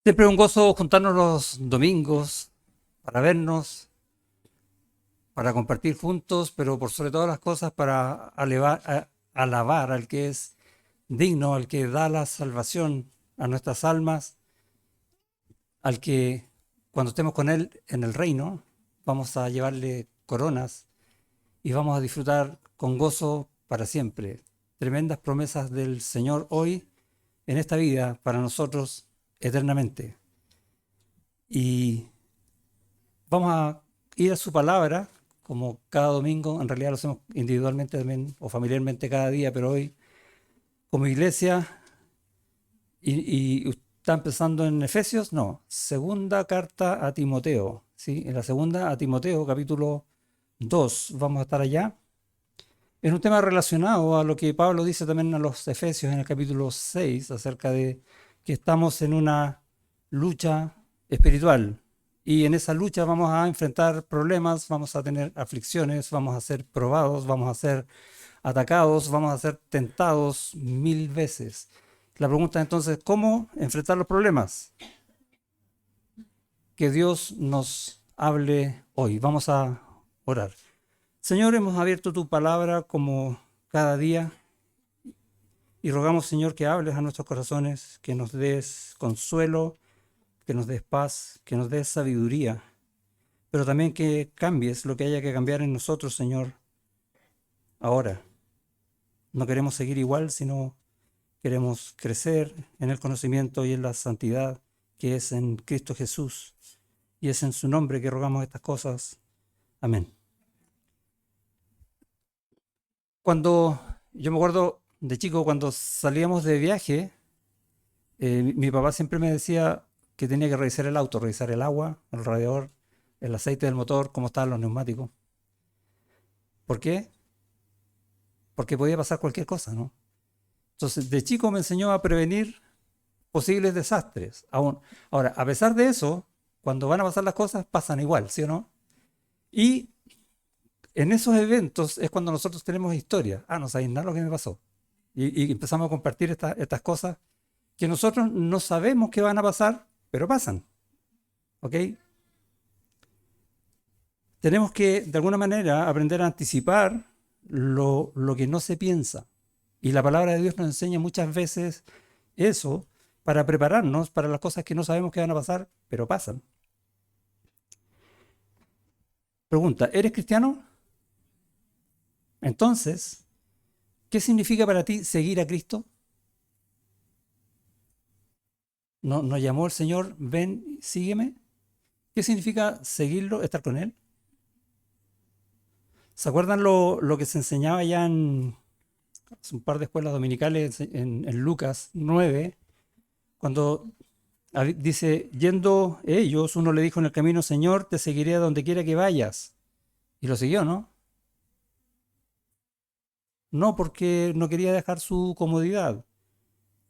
Siempre es un gozo juntarnos los domingos para vernos, para compartir juntos, pero por sobre todas las cosas para alabar al que es digno, al que da la salvación a nuestras almas, al que cuando estemos con Él en el reino vamos a llevarle coronas y vamos a disfrutar con gozo para siempre. Tremendas promesas del Señor hoy en esta vida para nosotros eternamente. Y vamos a ir a su palabra, como cada domingo, en realidad lo hacemos individualmente también o familiarmente cada día, pero hoy como iglesia, y está empezando en Efesios, no, segunda carta a Timoteo, ¿sí? En la segunda a Timoteo, capítulo 2, vamos a estar allá. Es un tema relacionado a lo que Pablo dice también a los Efesios en el capítulo 6, acerca de que estamos en una lucha espiritual. Y en esa lucha vamos a enfrentar problemas, vamos a tener aflicciones, vamos a ser probados, vamos a ser atacados, vamos a ser tentados 1000 veces. La pregunta entonces, ¿cómo enfrentar los problemas? Que Dios nos hable hoy. Vamos a orar. Señor, hemos abierto tu palabra como cada día y rogamos, Señor, que hables a nuestros corazones, que nos des consuelo, que nos des paz, que nos des sabiduría, pero también que cambies lo que haya que cambiar en nosotros, Señor, ahora. No queremos seguir igual, sino queremos crecer en el conocimiento y en la santidad que es en Cristo Jesús. Y es en su nombre que rogamos estas cosas. Amén. Cuando yo me acuerdo de chico, cuando salíamos de viaje, mi papá siempre me decía que tenía que revisar el auto, revisar el agua, el radiador, el aceite del motor, cómo estaban los neumáticos. ¿Por qué? Porque podía pasar cualquier cosa, ¿no? Entonces, de chico me enseñó a prevenir posibles desastres. Ahora, a pesar de eso, cuando van a pasar las cosas, pasan igual, ¿sí o no? Y en esos eventos es cuando nosotros tenemos historia. Ah, no sabéis nada lo que me pasó. Y empezamos a compartir estas cosas que nosotros no sabemos que van a pasar, pero pasan. ¿Ok? Tenemos que, de alguna manera, aprender a anticipar lo que no se piensa. Y la palabra de Dios nos enseña muchas veces eso para prepararnos para las cosas que no sabemos que van a pasar, pero pasan. Pregunta, ¿eres cristiano? Entonces, ¿qué significa para ti seguir a Cristo? ¿Nos llamó el Señor, ven, sígueme? ¿Qué significa seguirlo, estar con Él? ¿Se acuerdan lo que se enseñaba ya en hace un par de escuelas dominicales en Lucas 9, cuando dice, yendo ellos, uno le dijo en el camino, Señor, te seguiré a donde quiera que vayas. Y lo siguió, ¿no? No porque no quería dejar su comodidad.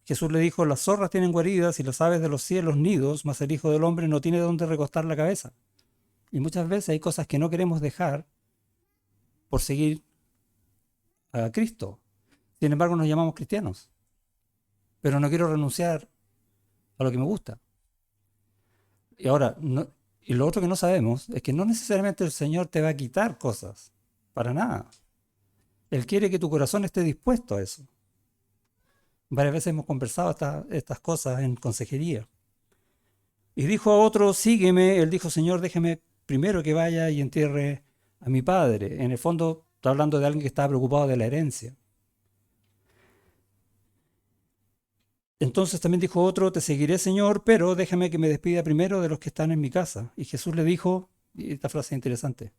Jesús le dijo, las zorras tienen guaridas y las aves de los cielos nidos, mas el Hijo del Hombre no tiene dónde recostar la cabeza. Y muchas veces hay cosas que no queremos dejar por seguir a Cristo. Sin embargo, nos llamamos cristianos. Pero no quiero renunciar a lo que me gusta. Y ahora, y lo otro que no sabemos es que no necesariamente el Señor te va a quitar cosas. Para nada. Él quiere que tu corazón esté dispuesto a eso. Varias veces hemos conversado estas cosas en consejería. Y dijo a otro, sígueme. Él dijo, Señor, déjeme primero que vaya y entierre a mi padre. En el fondo, está hablando de alguien que estaba preocupado de la herencia. Entonces también dijo otro, te seguiré, Señor, pero déjame que me despida primero de los que están en mi casa. Y Jesús le dijo, y esta frase es interesante,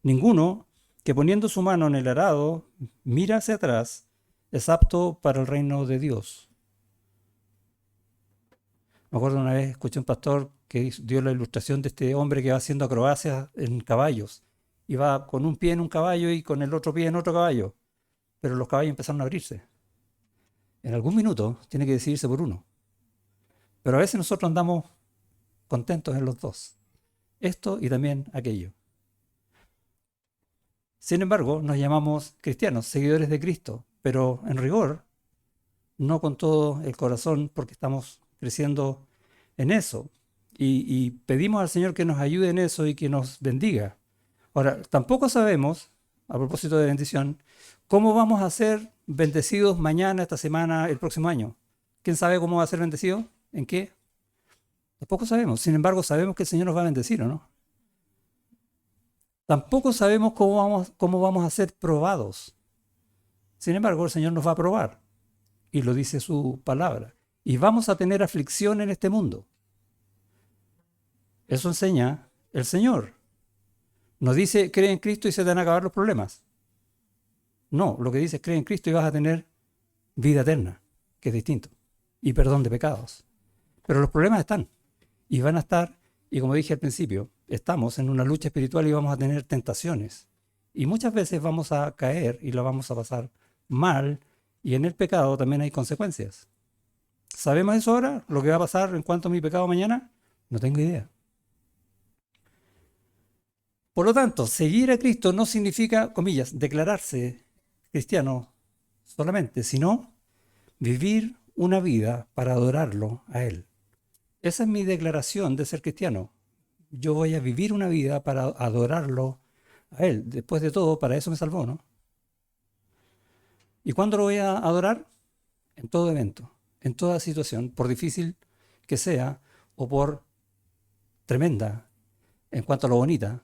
ninguno que poniendo su mano en el arado mira hacia atrás es apto para el reino de Dios. Me acuerdo una vez, escuché un pastor que dio la ilustración de este hombre que va haciendo acrobacias en caballos. Y va con un pie en un caballo y con el otro pie en otro caballo. Pero los caballos empezaron a abrirse. En algún minuto tiene que decidirse por uno. Pero a veces nosotros andamos contentos en los dos. Esto y también aquello. Sin embargo, nos llamamos cristianos, seguidores de Cristo, pero en rigor, no con todo el corazón, porque estamos creciendo en eso. Y pedimos al Señor que nos ayude en eso y que nos bendiga. Ahora, tampoco sabemos, a propósito de bendición, cómo vamos a ser bendecidos mañana, esta semana, el próximo año. ¿Quién sabe cómo va a ser bendecido? ¿En qué? Tampoco sabemos. Sin embargo, sabemos que el Señor nos va a bendecir, ¿o no? Tampoco sabemos cómo vamos a ser probados. Sin embargo, el Señor nos va a probar. Y lo dice su palabra. Y vamos a tener aflicción en este mundo. Eso enseña el Señor. Nos dice, cree en Cristo y se te van a acabar los problemas. No, lo que dice es, cree en Cristo y vas a tener vida eterna, que es distinto. Y perdón de pecados. Pero los problemas están. Y van a estar, y como dije al principio, estamos en una lucha espiritual y vamos a tener tentaciones. Y muchas veces vamos a caer y la vamos a pasar mal. Y en el pecado también hay consecuencias. ¿Sabemos eso ahora? ¿Lo que va a pasar en cuanto a mi pecado mañana? No tengo idea. Por lo tanto, seguir a Cristo no significa, comillas, declararse cristiano solamente, sino vivir una vida para adorarlo a Él. Esa es mi declaración de ser cristiano. Yo voy a vivir una vida para adorarlo a Él. Después de todo, para eso me salvó, ¿no? ¿Y cuándo lo voy a adorar? En todo evento, en toda situación, por difícil que sea o por tremenda en cuanto a lo bonita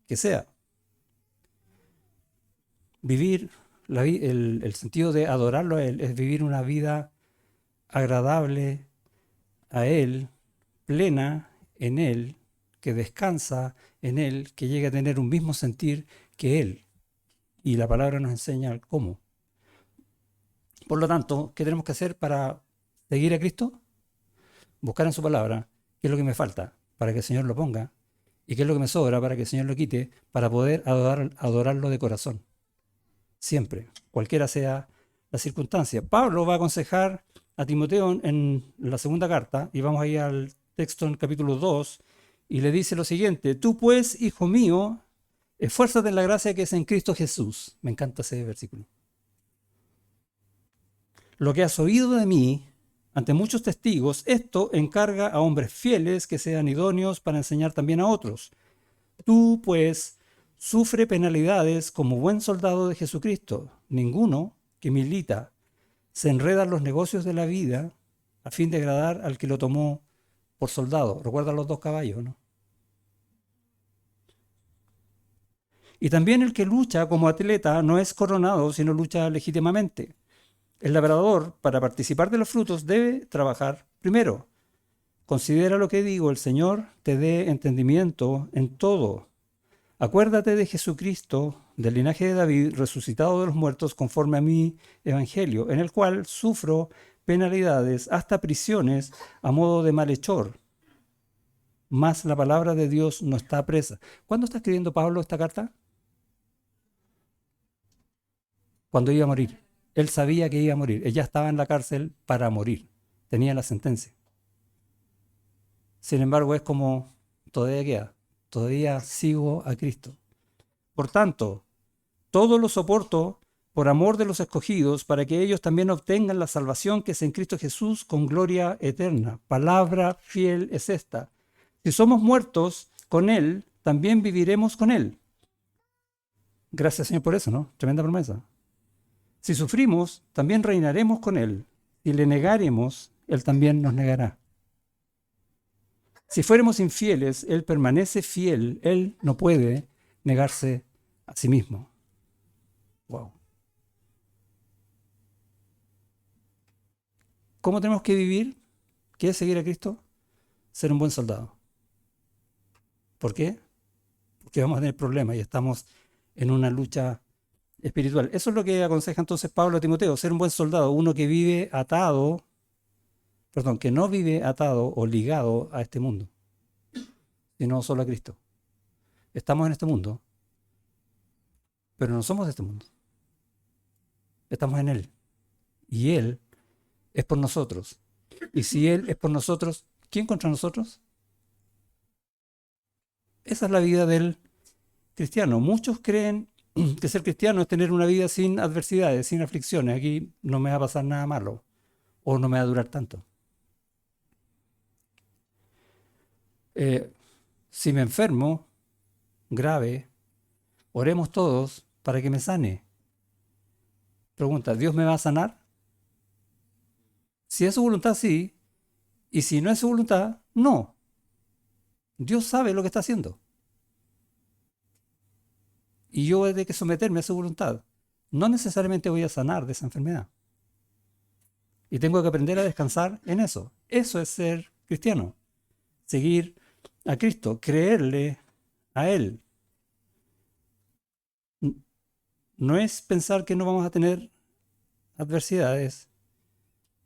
que sea. Vivir el sentido de adorarlo a Él es vivir una vida agradable a Él, plena en Él, que descansa en Él, que llegue a tener un mismo sentir que Él. Y la palabra nos enseña el cómo. Por lo tanto, ¿qué tenemos que hacer para seguir a Cristo? Buscar en su palabra qué es lo que me falta para que el Señor lo ponga y qué es lo que me sobra para que el Señor lo quite, para poder adorarlo de corazón. Siempre, cualquiera sea la circunstancia. Pablo va a aconsejar a Timoteo en la segunda carta, y vamos ahí al texto en capítulo 2, y le dice lo siguiente: tú pues, hijo mío, esfuérzate en la gracia que es en Cristo Jesús. Me encanta ese versículo. Lo que has oído de mí ante muchos testigos, esto encarga a hombres fieles que sean idóneos para enseñar también a otros. Tú, pues, sufre penalidades como buen soldado de Jesucristo. Ninguno que milita se enreda en los negocios de la vida a fin de agradar al que lo tomó por soldado. ¿Recuerda los 2 caballos, no? Y también el que lucha como atleta no es coronado, sino lucha legítimamente. El labrador, para participar de los frutos, debe trabajar primero. Considera lo que digo, el Señor te dé entendimiento en todo. Acuérdate de Jesucristo, del linaje de David, resucitado de los muertos conforme a mi evangelio, en el cual sufro penalidades, hasta prisiones, a modo de malhechor. Mas la palabra de Dios no está presa. ¿Cuándo está escribiendo Pablo esta carta? Cuando iba a morir. Él sabía que iba a morir. Él ya estaba en la cárcel para morir. Tenía la sentencia. Sin embargo, es como todavía queda. Todavía sigo a Cristo. Por tanto, todo lo soporto por amor de los escogidos, para que ellos también obtengan la salvación que es en Cristo Jesús con gloria eterna. Palabra fiel es esta: si somos muertos con Él, también viviremos con Él. Gracias, Señor, por eso, ¿no? Tremenda promesa. Si sufrimos, también reinaremos con Él. Si le negaremos, Él también nos negará. Si fuéramos infieles, Él permanece fiel. Él no puede negarse a sí mismo. Wow. ¿Cómo tenemos que vivir? ¿Qué es seguir a Cristo? Ser un buen soldado. ¿Por qué? Porque vamos a tener problemas y estamos en una lucha espiritual. Eso es lo que aconseja entonces Pablo a Timoteo: ser un buen soldado, uno que vive atado, que no vive atado o ligado a este mundo, sino solo a Cristo. Estamos en este mundo, pero no somos de este mundo. Estamos en Él. Y Él es por nosotros. Y si Él es por nosotros, ¿quién contra nosotros? Esa es la vida del cristiano. Muchos creen que ser cristiano es tener una vida sin adversidades, sin aflicciones. Aquí no me va a pasar nada malo, o no me va a durar tanto. Eh, si me enfermo grave, oremos todos para que me sane. Pregunta, ¿Dios me va a sanar? Si es su voluntad, sí. Y si no es su voluntad, no. Dios sabe lo que está haciendo. Y yo he de que someterme a su voluntad. No necesariamente voy a sanar de esa enfermedad. Y tengo que aprender a descansar en eso. Eso es ser cristiano. Seguir a Cristo, creerle a Él. No es pensar que no vamos a tener adversidades,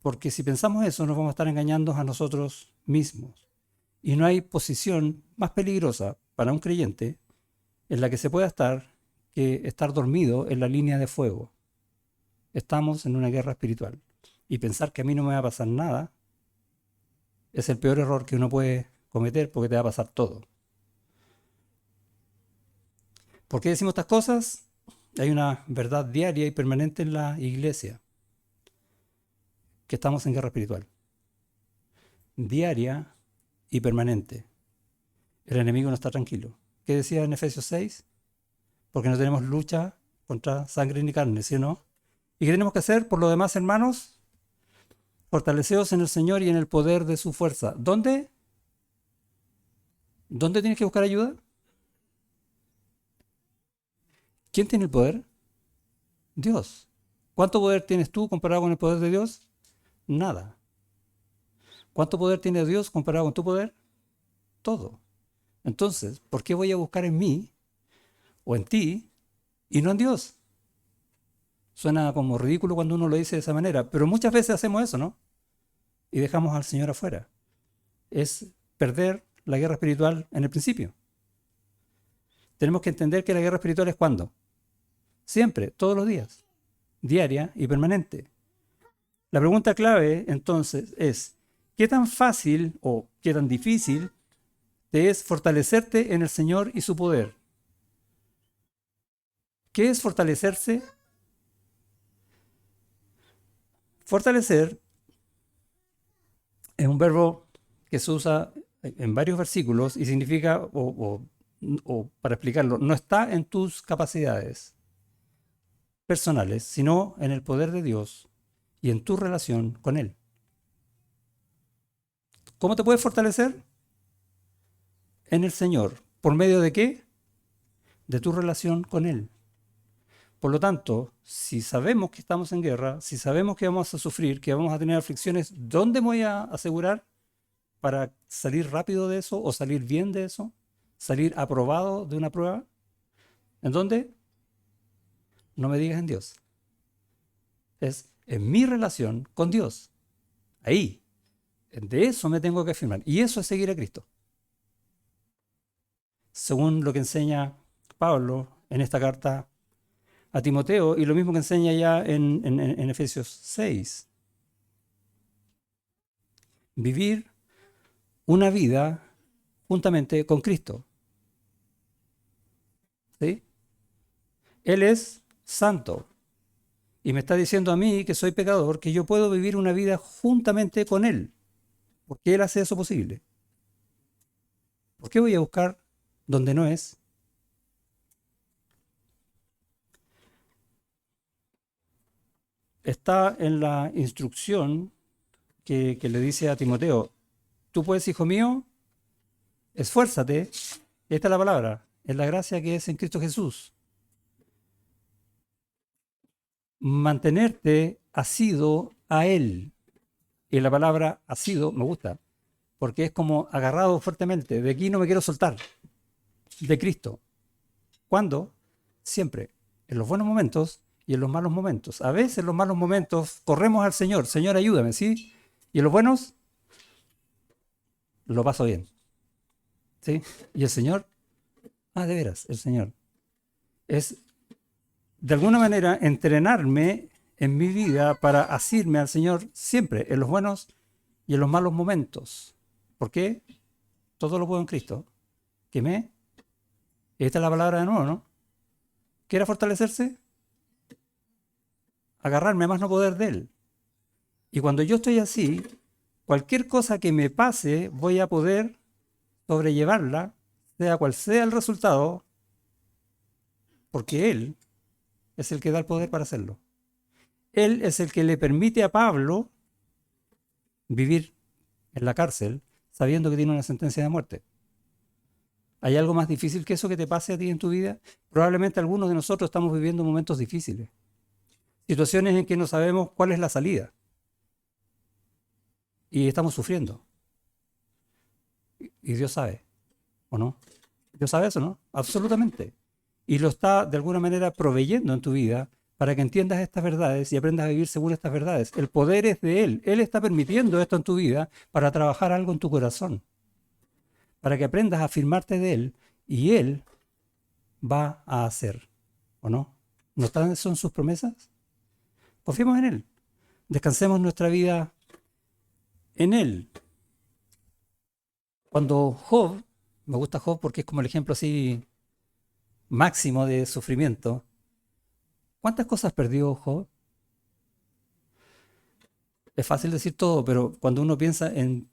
porque si pensamos eso nos vamos a estar engañando a nosotros mismos. Y no hay posición más peligrosa para un creyente en la que se pueda estar que estar dormido en la línea de fuego. Estamos en una guerra espiritual. Y pensar que a mí no me va a pasar nada es el peor error que uno puede cometer, porque te va a pasar todo. ¿Por qué decimos estas cosas? Hay una verdad diaria y permanente en la iglesia, que estamos en guerra espiritual. Diaria y permanente. El enemigo no está tranquilo. ¿Qué decía en Efesios 6? Porque no tenemos lucha contra sangre ni carne, ¿sí o no? ¿Y qué tenemos que hacer? Por lo demás, hermanos, fortaleceos en el Señor y en el poder de su fuerza. ¿Dónde? ¿Dónde tienes que buscar ayuda? ¿Quién tiene el poder? Dios. ¿Cuánto poder tienes tú comparado con el poder de Dios? Nada. ¿Cuánto poder tiene Dios comparado con tu poder? Todo. Entonces, ¿por qué voy a buscar en mí o en ti y no en Dios? Suena como ridículo cuando uno lo dice de esa manera, pero muchas veces hacemos eso, ¿no? Y dejamos al Señor afuera. Es perder la guerra espiritual en el principio. Tenemos que entender que la guerra espiritual es ¿cuándo? Siempre, todos los días, diaria y permanente. La pregunta clave entonces es, ¿qué tan fácil o qué tan difícil te es fortalecerte en el Señor y su poder? ¿Qué es fortalecerse? Fortalecer es un verbo que se usa en varios versículos y significa, o para explicarlo, no está en tus capacidades personales, sino en el poder de Dios y en tu relación con Él. ¿Cómo te puedes fortalecer? En el Señor. ¿Por medio de qué? De tu relación con Él. Por lo tanto, si sabemos que estamos en guerra, si sabemos que vamos a sufrir, que vamos a tener aflicciones, ¿dónde me voy a asegurar para salir rápido de eso o salir bien de eso? ¿Salir aprobado de una prueba? ¿En dónde? No me digas en Dios. Es en mi relación con Dios. Ahí. De eso me tengo que afirmar. Y eso es seguir a Cristo. Según lo que enseña Pablo en esta carta a Timoteo y lo mismo que enseña ya en Efesios 6. Vivir una vida juntamente con Cristo. ¿Sí? Él es santo y me está diciendo a mí, que soy pecador, que yo puedo vivir una vida juntamente con Él, porque Él hace eso posible. ¿Por qué voy a buscar donde no es? Está en la instrucción que le dice a Timoteo, tú puedes, hijo mío, esfuérzate, esta es la palabra, es la gracia que es en Cristo Jesús. Mantenerte asido a Él. Y la palabra asido me gusta, porque es como agarrado fuertemente. De aquí no me quiero soltar, de Cristo. ¿Cuándo? Siempre. En los buenos momentos y en los malos momentos. A veces en los malos momentos corremos al Señor. Señor, ayúdame, ¿sí? Y en los buenos lo paso bien. ¿Sí? Y el Señor, de veras, el Señor. Es de alguna manera entrenarme en mi vida para asirme al Señor siempre, en los buenos y en los malos momentos. ¿Por qué? Todo lo puedo en Cristo. ¿Que me? Esta es la palabra de nuevo, ¿no? ¿Quiere fortalecerse? Agarrarme a más no poder de Él. Y cuando yo estoy así, cualquier cosa que me pase, voy a poder sobrellevarla, sea cual sea el resultado, porque Él es el que da el poder para hacerlo. Él es el que le permite a Pablo vivir en la cárcel sabiendo que tiene una sentencia de muerte. ¿Hay algo más difícil que eso que te pase a ti en tu vida? Probablemente algunos de nosotros estamos viviendo momentos difíciles, situaciones en que no sabemos cuál es la salida y estamos sufriendo. Y Dios sabe, ¿o no? Dios sabe eso, ¿no? Absolutamente. Y lo está de alguna manera proveyendo en tu vida para que entiendas estas verdades y aprendas a vivir según estas verdades. El poder es de Él. Él está permitiendo esto en tu vida para trabajar algo en tu corazón, para que aprendas a afirmarte de Él y Él va a hacer, ¿o no? ¿No están, son sus promesas? Confiemos en Él. Descansemos nuestra vida en Él. Cuando Job, me gusta Job porque es como el ejemplo así máximo de sufrimiento. ¿Cuántas cosas perdió Job? Es fácil decir todo, pero cuando uno piensa en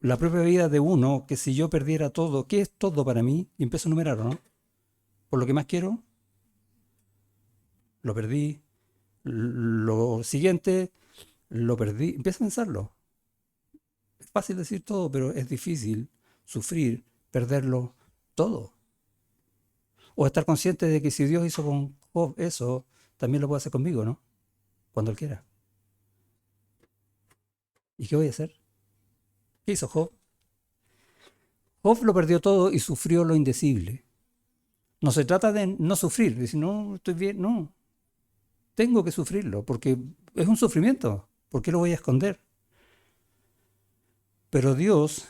la propia vida de uno, que si yo perdiera todo, ¿qué es todo para mí? Y empiezo a enumerar, ¿no? Por lo que más quiero, lo perdí. Lo siguiente, lo perdí. Empieza a pensarlo. Es fácil decir todo, pero es difícil sufrir, perderlo todo. O estar consciente de que si Dios hizo con Job eso, también lo puede hacer conmigo, ¿no? Cuando Él quiera. ¿Y qué voy a hacer? ¿Qué hizo Job? Job lo perdió todo y sufrió lo indecible. No se trata de no sufrir, decir, no, estoy bien, no. Tengo que sufrirlo porque es un sufrimiento. ¿Por qué lo voy a esconder? Pero Dios,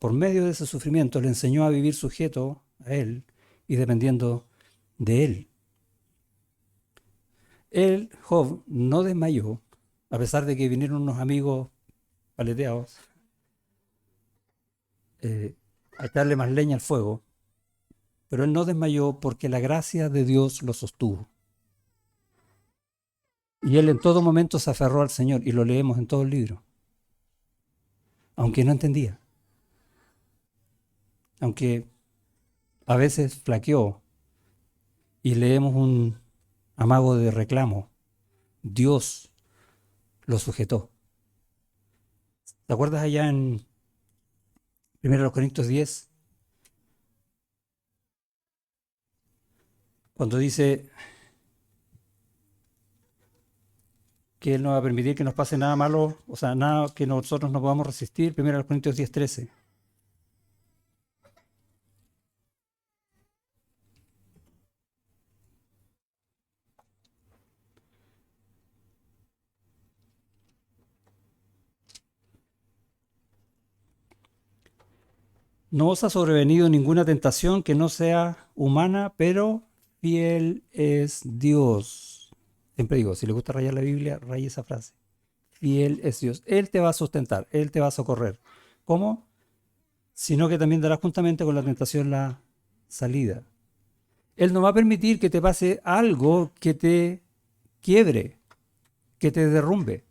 por medio de ese sufrimiento, le enseñó a vivir sujeto a Él y dependiendo de Él. Él, Job, no desmayó, a pesar de que vinieron unos amigos paleteados a echarle más leña al fuego, pero él no desmayó porque la gracia de Dios lo sostuvo. Y él en todo momento se aferró al Señor, y lo leemos en todo el libro, aunque no entendía, aunque a veces flaqueó, y leemos un amago de reclamo. Dios lo sujetó. ¿Te acuerdas allá en 1 Corintios 10? Cuando dice que Él no va a permitir que nos pase nada malo, o sea, nada que nosotros no podamos resistir. 1 Corintios 10:13. No os ha sobrevenido ninguna tentación que no sea humana, pero fiel es Dios. Siempre digo, si le gusta rayar la Biblia, raye esa frase. Fiel es Dios. Él te va a sustentar, Él te va a socorrer. ¿Cómo? Sino que también dará juntamente con la tentación la salida. Él no va a permitir que te pase algo que te quiebre, que te derrumbe.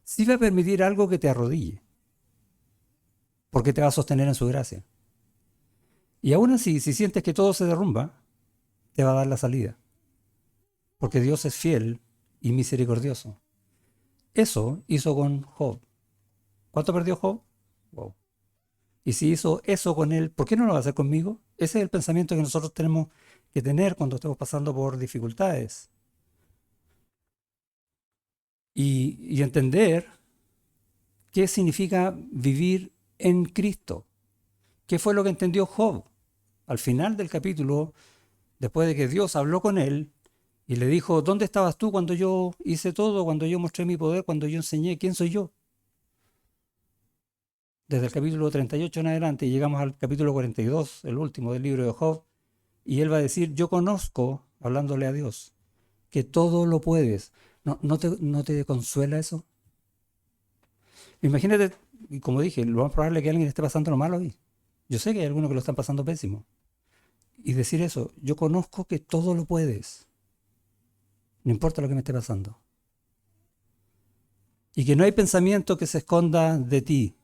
Sí va a permitir algo que te arrodille, porque te va a sostener en su gracia. Y aún así, si sientes que todo se derrumba, te va a dar la salida, porque Dios es fiel y misericordioso. Eso hizo con Job. ¿Cuánto perdió Job? Wow. Y si hizo eso con él, ¿por qué no lo va a hacer conmigo? Ese es el pensamiento que nosotros tenemos que tener cuando estemos pasando por dificultades. Y entender qué significa vivir en Cristo. ¿Qué fue lo que entendió Job? Al final del capítulo, después de que Dios habló con él y le dijo, ¿dónde estabas tú cuando yo hice todo, cuando yo mostré mi poder, cuando yo enseñé quién soy yo? Desde el capítulo 38 en adelante y llegamos al capítulo 42, el último del libro de Job, y él va a decir, yo conozco, hablándole a Dios, que todo lo puedes. ¿No te consuela eso? Imagínate, y como dije, lo más probable es que alguien esté pasando lo malo hoy. Yo sé que hay algunos que lo están pasando pésimo. Y decir eso, yo conozco que todo lo puedes, no importa lo que me esté pasando. Y que no hay pensamiento que se esconda de ti.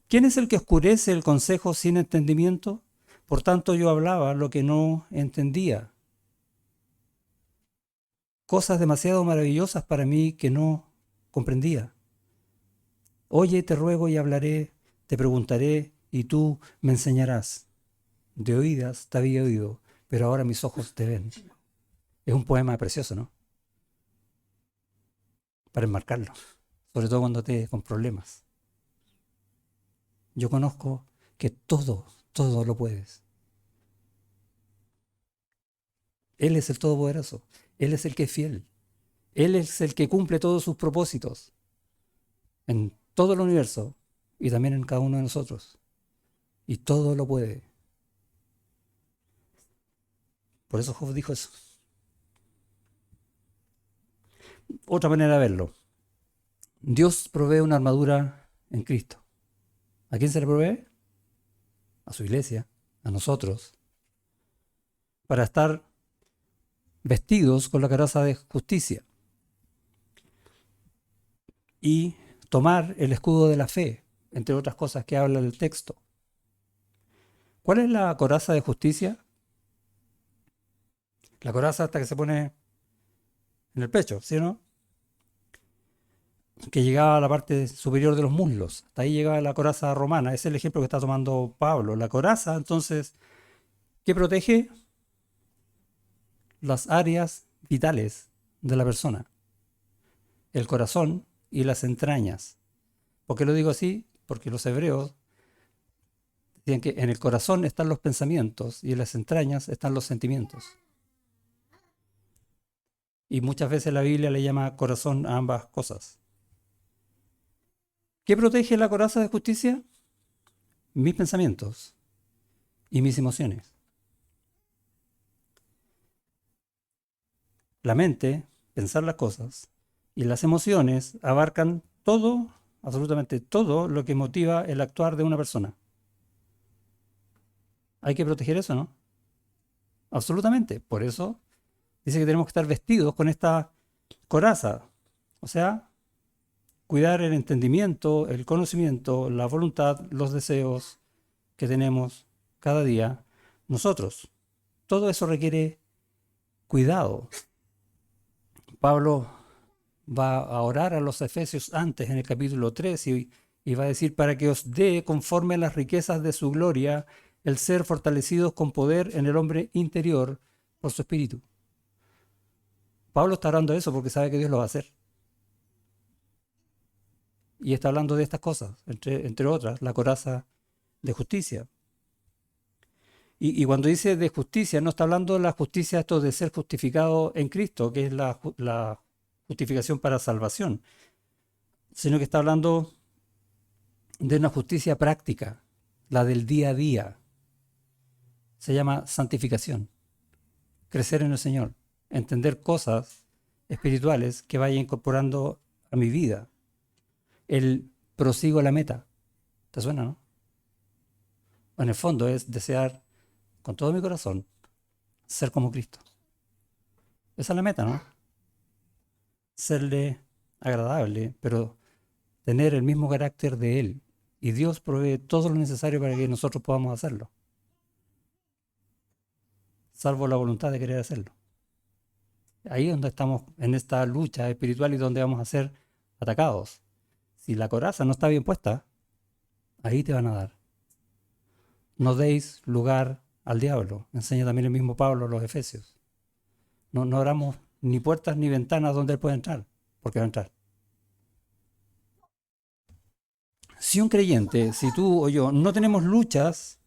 ¿Quién es el que oscurece el consejo sin entendimiento? Por tanto, yo hablaba lo que no entendía. Cosas demasiado maravillosas para mí que no comprendía. Oye, te ruego y hablaré, te preguntaré y tú me enseñarás. De oídas te había oído, pero ahora mis ojos te ven. Es un poema precioso, ¿no? Para enmarcarlo, sobre todo cuando estés con problemas. Yo conozco que todo lo puedes. Él es el Todopoderoso. Él es el que es fiel. Él es el que cumple todos sus propósitos en todo el universo y también en cada uno de nosotros. Y todo lo puede. Por eso Job dijo eso. Otra manera de verlo. Dios provee una armadura en Cristo. ¿A quién se le provee? A su iglesia, a nosotros, para estar vestidos con la coraza de justicia y tomar el escudo de la fe, entre otras cosas que habla el texto. ¿Cuál es la coraza de justicia? La coraza hasta que se pone en el pecho, ¿sí o no? Que llegaba a la parte superior de los muslos. Hasta ahí llegaba la coraza romana. Ese es el ejemplo que está tomando Pablo. La coraza, entonces, ¿qué protege? Las áreas vitales de la persona. El corazón y las entrañas. ¿Por qué lo digo así? Porque los hebreos decían que en el corazón están los pensamientos y en las entrañas están los sentimientos. Y muchas veces la Biblia le llama corazón a ambas cosas. ¿Qué protege la coraza de justicia? Mis pensamientos y mis emociones. La mente, pensar las cosas, y las emociones abarcan todo, absolutamente todo lo que motiva el actuar de una persona. Hay que proteger eso, ¿no? Absolutamente. Por eso dice que tenemos que estar vestidos con esta coraza. O sea, cuidar el entendimiento, el conocimiento, la voluntad, los deseos que tenemos cada día nosotros. Todo eso requiere cuidado. Pablo va a orar a los efesios antes en el capítulo 3 y va a decir para que os dé conforme a las riquezas de su gloria el ser fortalecidos con poder en el hombre interior por su espíritu. Pablo está hablando de eso porque sabe que Dios lo va a hacer. Y está hablando de estas cosas, entre otras, la coraza de justicia. Y cuando dice de justicia, no está hablando de la justicia esto de ser justificado en Cristo, que es la justificación para salvación, sino que está hablando de una justicia práctica, la del día a día. Se llama santificación, crecer en el Señor, entender cosas espirituales que vaya incorporando a mi vida. El prosigo a la meta. ¿Te suena, no? En el fondo es desear con todo mi corazón ser como Cristo. Esa es la meta, ¿no? Serle agradable, pero tener el mismo carácter de Él. Y Dios provee todo lo necesario para que nosotros podamos hacerlo. Salvo la voluntad de querer hacerlo. Ahí es donde estamos en esta lucha espiritual y donde vamos a ser atacados. Si la coraza no está bien puesta, ahí te van a dar. No deis lugar al diablo. Enseña también el mismo Pablo a los Efesios. No abramos ni puertas ni ventanas donde él pueda entrar, porque va a entrar. Si un creyente, si tú o yo, no tenemos luchas,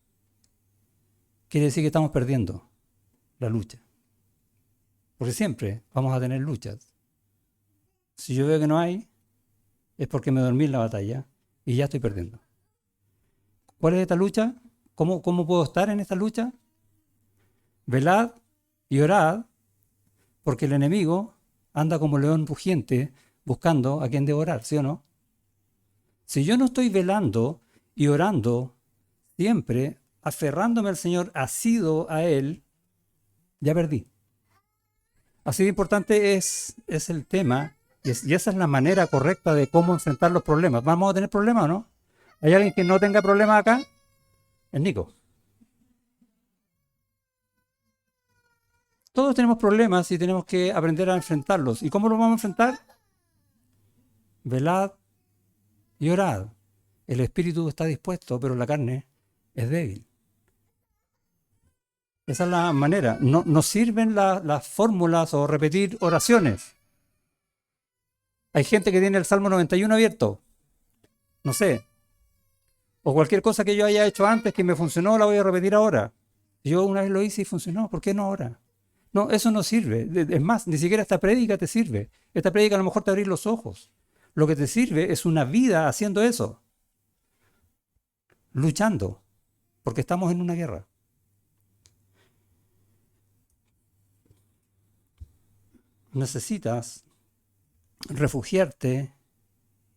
quiere decir que estamos perdiendo la lucha. Porque siempre vamos a tener luchas. Si yo veo que no hay, es porque me dormí en la batalla y ya estoy perdiendo. ¿Cuál es esta lucha? ¿Cómo puedo estar en esta lucha? Velad y orad, porque el enemigo anda como león rugiente buscando a quien devorar, ¿sí o no? Si yo no estoy velando y orando siempre, aferrándome al Señor, asido a Él, ya perdí. Así de importante es el tema y esa es la manera correcta de cómo enfrentar los problemas. ¿Vamos a tener problemas o no? ¿Hay alguien que no tenga problemas acá? Es Nico. Todos tenemos problemas y tenemos que aprender a enfrentarlos. ¿Y cómo los vamos a enfrentar? Velad y orad. El espíritu está dispuesto, pero la carne es débil. Esa es la manera. No nos sirven las fórmulas o repetir oraciones. Hay gente que tiene el Salmo 91 abierto. No sé. O cualquier cosa que yo haya hecho antes que me funcionó, la voy a repetir ahora. Yo una vez lo hice y funcionó. ¿Por qué no ahora? No, eso no sirve. Es más, ni siquiera esta prédica te sirve. Esta prédica a lo mejor te abrir los ojos. Lo que te sirve es una vida haciendo eso. Luchando. Porque estamos en una guerra. Necesitas refugiarte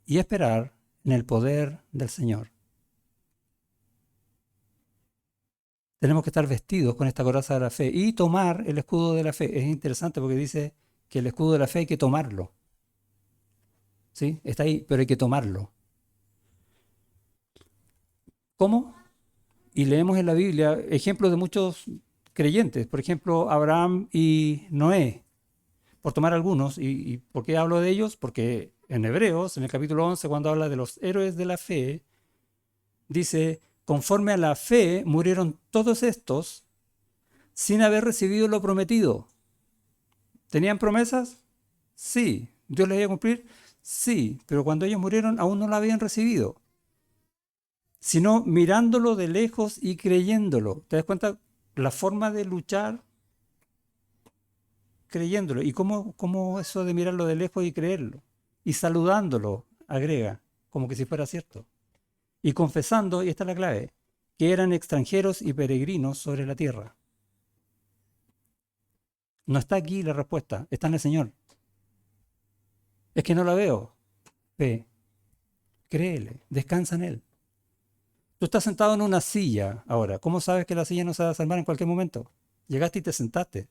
y esperar en el poder del Señor. Tenemos que estar vestidos con esta coraza de la fe y tomar el escudo de la fe. Es interesante porque dice que el escudo de la fe hay que tomarlo. ¿Sí? Está ahí, pero hay que tomarlo. ¿Cómo? Y leemos en la Biblia ejemplos de muchos creyentes. Por ejemplo, Abraham y Noé, por tomar algunos. ¿Y por qué hablo de ellos? Porque en Hebreos, en el capítulo 11, cuando habla de los héroes de la fe, dice, conforme a la fe murieron todos estos sin haber recibido lo prometido. ¿Tenían promesas? Sí. ¿Dios les iba a cumplir? Sí. Pero cuando ellos murieron aún no la habían recibido, sino mirándolo de lejos y creyéndolo. ¿Te das cuenta? La forma de luchar creyéndolo. ¿Y cómo eso de mirarlo de lejos y creerlo? Y saludándolo, agrega, como que si fuera cierto. Y confesando, y esta es la clave, que eran extranjeros y peregrinos sobre la tierra. No está aquí la respuesta, está en el Señor. Es que no la veo. Ve, créele, descansa en Él. Tú estás sentado en una silla ahora. ¿Cómo sabes que la silla no se va a desarmar en cualquier momento? Llegaste y te sentaste.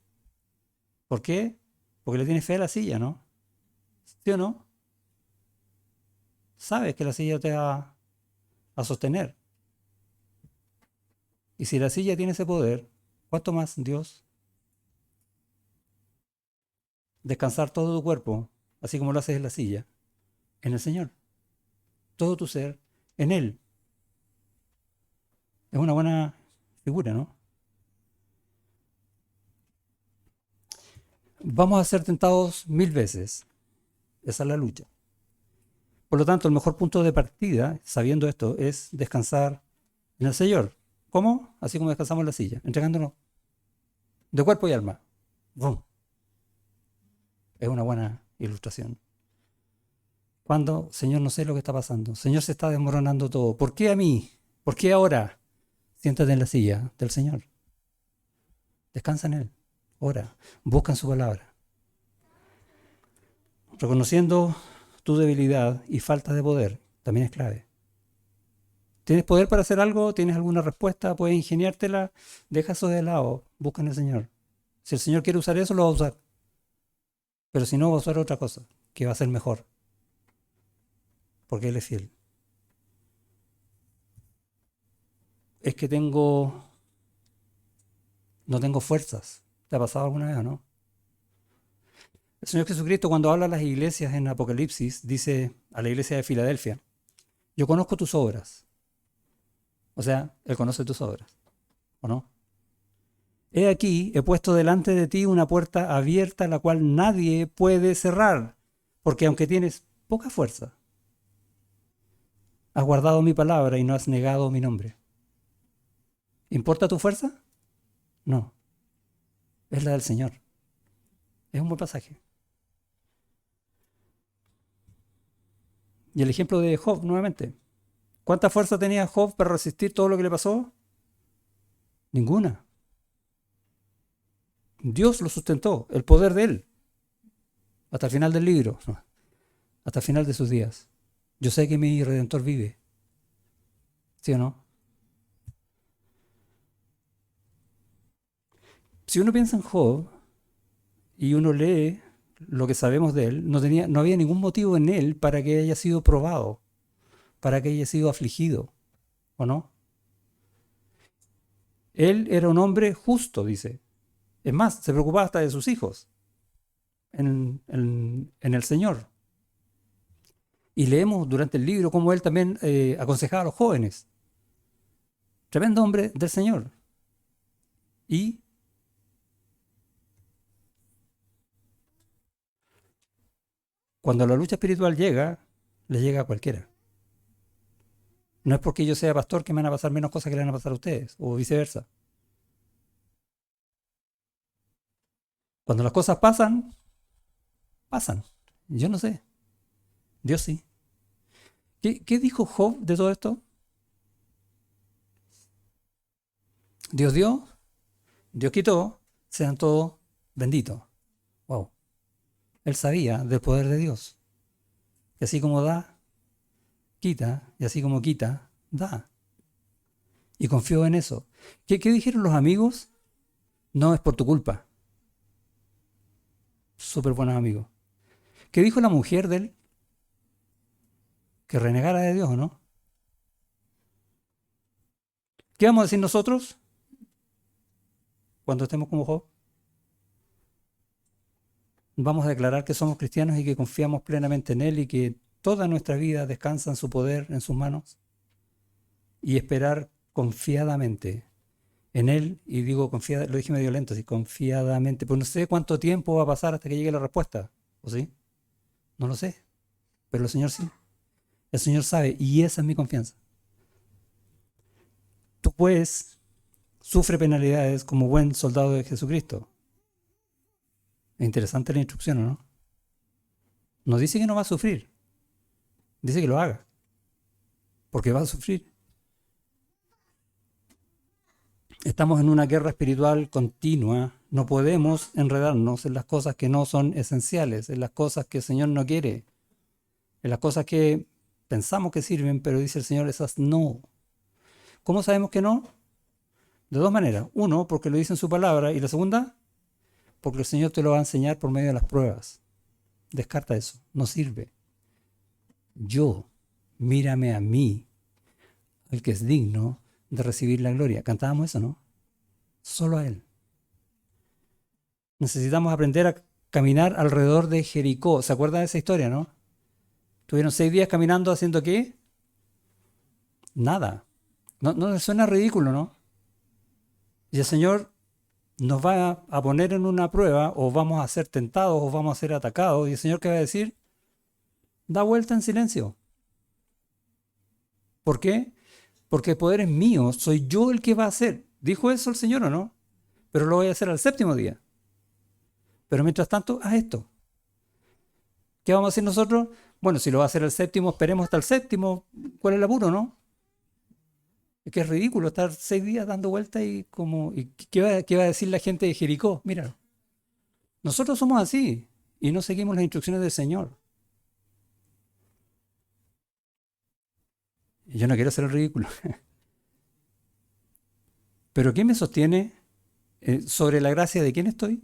¿Por qué? Porque le tienes fe a la silla, ¿no? ¿Sí o no? Sabes que la silla te va a sostener. Y si la silla tiene ese poder, ¿cuánto más Dios? Descansar todo tu cuerpo, así como lo haces en la silla, en el Señor. Todo tu ser, en Él. Es una buena figura, ¿no? Vamos a ser tentados 1000 veces. Esa es la lucha. Por lo tanto, el mejor punto de partida, sabiendo esto, es descansar en el Señor. ¿Cómo? Así como descansamos en la silla, entregándonos de cuerpo y alma. ¡Bum! Es una buena ilustración. Cuando, Señor, no sé lo que está pasando. Señor, se está desmoronando todo. ¿Por qué a mí? ¿Por qué ahora? Siéntate en la silla del Señor. Descansa en Él. Ora. Busca en su palabra. Reconociendo tu debilidad y falta de poder, también es clave. ¿Tienes poder para hacer algo? ¿Tienes alguna respuesta? ¿Puedes ingeniártela? Deja eso de lado. Busca en el Señor. Si el Señor quiere usar eso, lo va a usar. Pero si no, va a usar otra cosa, que va a ser mejor. Porque Él es fiel. Es que no tengo fuerzas. ¿Te ha pasado alguna vez o no? El Señor Jesucristo, cuando habla a las iglesias en Apocalipsis, dice a la iglesia de Filadelfia, yo conozco tus obras. O sea, Él conoce tus obras, ¿o no? He aquí, he puesto delante de ti una puerta abierta, la cual nadie puede cerrar, porque aunque tienes poca fuerza, has guardado mi palabra y no has negado mi nombre. ¿Importa tu fuerza? No, es la del Señor. Es un buen pasaje. Y el ejemplo de Job, nuevamente. ¿Cuánta fuerza tenía Job para resistir todo lo que le pasó? Ninguna. Dios lo sustentó, el poder de Él, hasta el final del libro, hasta el final de sus días. Yo sé que mi Redentor vive. ¿Sí o no? Si uno piensa en Job y uno lee lo que sabemos de él, no había ningún motivo en él para que haya sido probado. para que haya sido afligido, ¿o no? Él era un hombre justo, dice. Es más, se preocupaba hasta de sus hijos en el Señor. Y leemos durante el libro cómo él también aconsejaba a los jóvenes. Tremendo hombre del Señor. Y cuando la lucha espiritual llega, le llega a cualquiera. No es porque yo sea pastor que me van a pasar menos cosas que le van a pasar a ustedes, o viceversa. Cuando las cosas pasan, pasan. Yo no sé. Dios sí. ¿Qué dijo Job de todo esto? Dios dio, Dios quitó, sean todos benditos. Wow. Él sabía del poder de Dios. Que así como da, quita, y así como quita, da. Y confió en eso. ¿Qué dijeron los amigos? No es por tu culpa. Súper buenos amigos. ¿Qué dijo la mujer de él? Que renegara de Dios, ¿o no? ¿Qué vamos a decir nosotros cuando estemos como Job? Vamos a declarar que somos cristianos y que confiamos plenamente en Él y que toda nuestra vida descansa en su poder, en sus manos, y esperar confiadamente en Él. Y digo confiada, lo dije medio lento, así, confiadamente, pues no sé cuánto tiempo va a pasar hasta que llegue la respuesta, ¿o sí? No lo sé, pero el Señor sí. El Señor sabe, y esa es mi confianza. Tú pues sufre penalidades como buen soldado de Jesucristo. Es interesante la instrucción, ¿o no? No dice que no va a sufrir, dice que lo haga, porque va a sufrir. Estamos en una guerra espiritual continua. No podemos enredarnos en las cosas que no son esenciales, en las cosas que el Señor no quiere, en las cosas que pensamos que sirven, pero dice el Señor, esas no. ¿Cómo sabemos que no? De dos maneras. Uno, porque lo dice en su palabra, y la segunda, porque el Señor te lo va a enseñar por medio de las pruebas. Descarta eso, no sirve. Yo, mírame a mí, el que es digno de recibir la gloria. Cantábamos eso, ¿no? Solo a Él. Necesitamos aprender a caminar alrededor de Jericó. ¿Se acuerdan de esa historia, no? Tuvieron 6 días caminando haciendo ¿qué? Nada. No les suena ridículo, ¿no? Y el Señor nos va a poner en una prueba, o vamos a ser tentados, o vamos a ser atacados. Y el Señor, ¿qué va a decir? Da vuelta en silencio. ¿Por qué? Porque el poder es mío, soy yo el que va a hacer. ¿Dijo eso el Señor o no? Pero lo voy a hacer al 7.º día. Pero mientras tanto, haz esto. ¿Qué vamos a hacer nosotros? Bueno, si lo va a hacer el 7.º, esperemos hasta el 7.º. ¿Cuál es el apuro, no? Es que es ridículo estar 6 días dando vueltas y como... ¿Y qué va a decir la gente de Jericó? Mira, nosotros somos así y no seguimos las instrucciones del Señor. Y yo no quiero hacer el ridículo. Pero ¿quién me sostiene? ¿Sobre la gracia de quién estoy?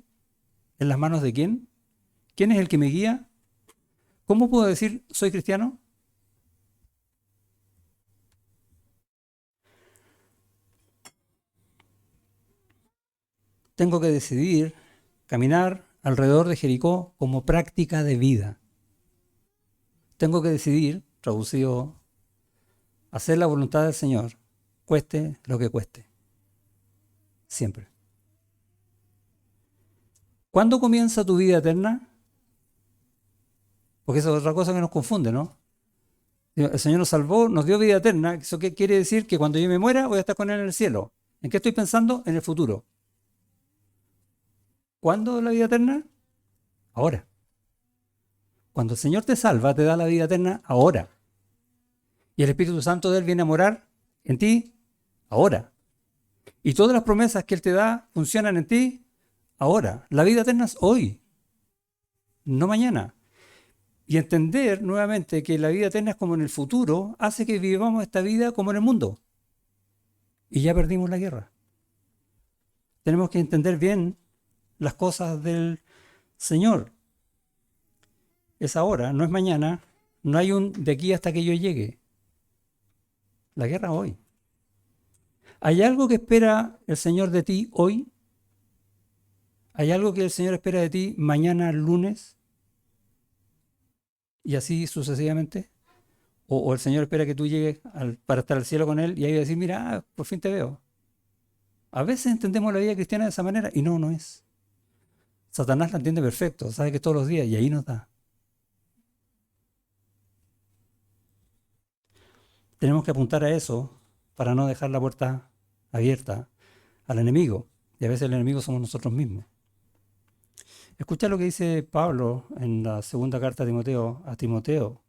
¿En las manos de quién? ¿Quién es el que me guía? ¿Cómo puedo decir soy cristiano? Tengo que decidir caminar alrededor de Jericó como práctica de vida. Tengo que decidir, traducido, hacer la voluntad del Señor, cueste lo que cueste. Siempre. ¿Cuándo comienza tu vida eterna? Porque esa es otra cosa que nos confunde, ¿no? El Señor nos salvó, nos dio vida eterna. ¿Eso qué quiere decir? Que cuando yo me muera voy a estar con Él en el cielo. ¿En qué estoy pensando? En el futuro. ¿Cuándo la vida eterna? Ahora. Cuando el Señor te salva, te da la vida eterna ahora. Y el Espíritu Santo de Él viene a morar en ti ahora. Y todas las promesas que Él te da funcionan en ti ahora. La vida eterna es hoy, no mañana. Y entender nuevamente que la vida eterna es como en el futuro hace que vivamos esta vida como en el mundo. Y ya perdimos la guerra. Tenemos que entender bien las cosas del Señor. Es ahora, no es mañana. No hay un de aquí hasta que yo llegue. La guerra hoy. ¿Hay algo que espera el Señor de ti hoy? ¿Hay algo que el Señor espera de ti mañana, lunes? Y así sucesivamente. O el Señor espera que tú llegues para estar al cielo con Él y ahí decir, mira, por fin te veo. A veces entendemos la vida cristiana de esa manera y no, no es. Satanás la entiende perfecto, sabe que todos los días y ahí nos da. Tenemos que apuntar a eso para no dejar la puerta abierta al enemigo. Y a veces el enemigo somos nosotros mismos. Escucha lo que dice Pablo en la segunda carta a Timoteo.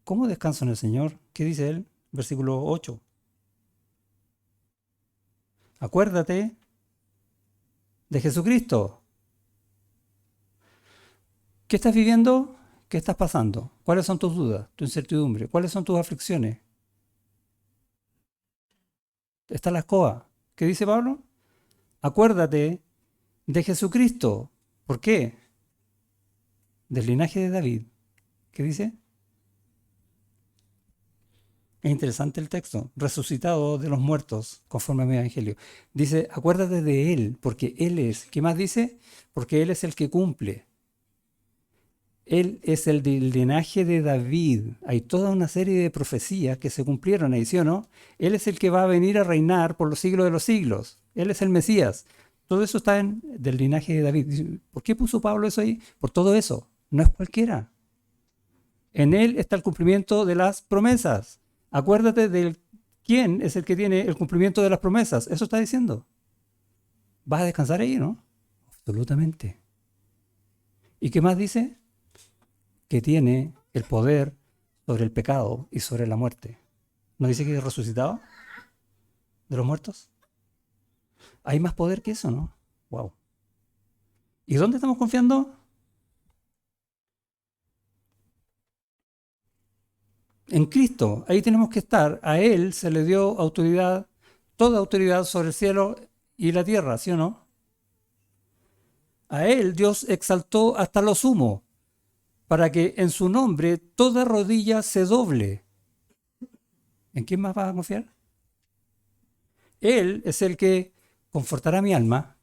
¿Cómo descanso en el Señor? ¿Qué dice él? Versículo 8. Acuérdate de Jesucristo. ¿Qué estás viviendo? ¿Qué estás pasando? ¿Cuáles son tus dudas, tu incertidumbre? ¿Cuáles son tus aflicciones? Está la escoba. ¿Qué dice Pablo? Acuérdate de Jesucristo. ¿Por qué? Del linaje de David. ¿Qué dice? Es interesante el texto. Resucitado de los muertos, conforme a mi evangelio. Dice, acuérdate de Él, porque Él es. ¿Qué más dice? Porque Él es el que cumple. Él es el del linaje de David. Hay toda una serie de profecías que se cumplieron ahí, ¿sí o no? Él es el que va a venir a reinar por los siglos de los siglos. Él es el Mesías. Todo eso está del linaje de David. ¿Por qué puso Pablo eso ahí? Por todo eso. No es cualquiera. En él está el cumplimiento de las promesas. Acuérdate de quién es el que tiene el cumplimiento de las promesas. Eso está diciendo. ¿Vas a descansar ahí, no? Absolutamente. ¿Y qué más dice? Que tiene el poder sobre el pecado y sobre la muerte. ¿No dice que es resucitado de los muertos? ¿Hay más poder que eso, no? Wow. ¿Y dónde estamos confiando? En Cristo. Ahí tenemos que estar. A Él se le dio autoridad, toda autoridad sobre el cielo y la tierra, ¿sí o no? A Él Dios exaltó hasta lo sumo, para que en su nombre toda rodilla se doble. ¿En quién más vas a confiar? Él es el que confortará mi alma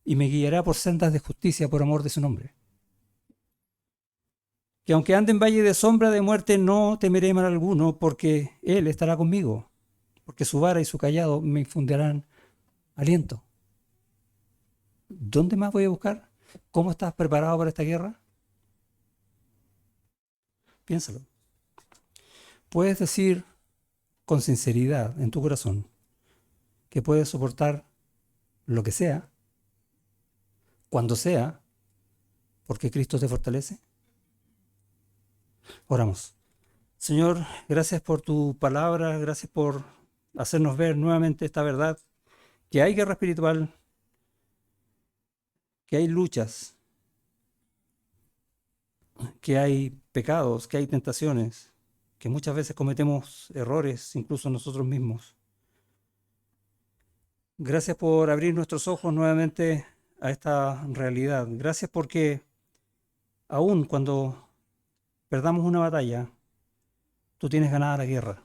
y me guiará por sendas de justicia por amor de su nombre. Que aunque ande en valle de sombra de muerte, no temeré mal alguno, porque Él estará conmigo, porque su vara y su callado me infundirán aliento. ¿Dónde más voy a buscar? ¿Cómo estás preparado para esta guerra? Piénsalo. Puedes decir con sinceridad en tu corazón que puedes soportar lo que sea, cuando sea, porque Cristo te fortalece. Oramos. Señor, gracias por tu palabra, gracias por hacernos ver nuevamente esta verdad, que hay guerra espiritual, que hay luchas, que hay pecados, que hay tentaciones, que muchas veces cometemos errores, incluso nosotros mismos. Gracias por abrir nuestros ojos nuevamente a esta realidad. Gracias porque aun cuando perdamos una batalla, tú tienes ganada la guerra.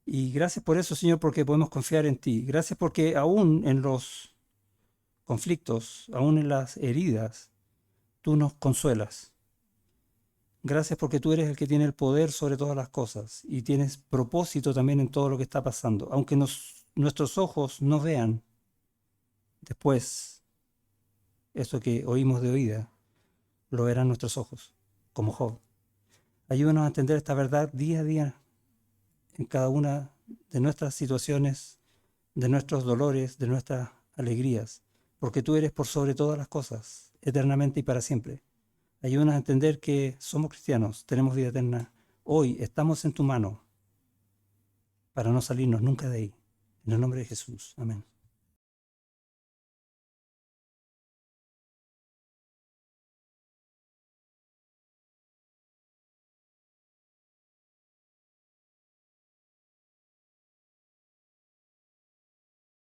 Y gracias por eso, Señor, porque podemos confiar en ti. Gracias porque aún en los conflictos, aún en las heridas, tú nos consuelas. Gracias porque tú eres el que tiene el poder sobre todas las cosas y tienes propósito también en todo lo que está pasando. Aunque nuestros ojos no vean después eso que oímos de oída, lo verán nuestros ojos, como Job. Ayúdanos a entender esta verdad día a día en cada una de nuestras situaciones, de nuestros dolores, de nuestras alegrías, porque tú eres por sobre todas las cosas, eternamente y para siempre. Ayúdanos a entender que somos cristianos, tenemos vida eterna. Hoy estamos en tu mano para no salirnos nunca de ahí. En el nombre de Jesús. Amén.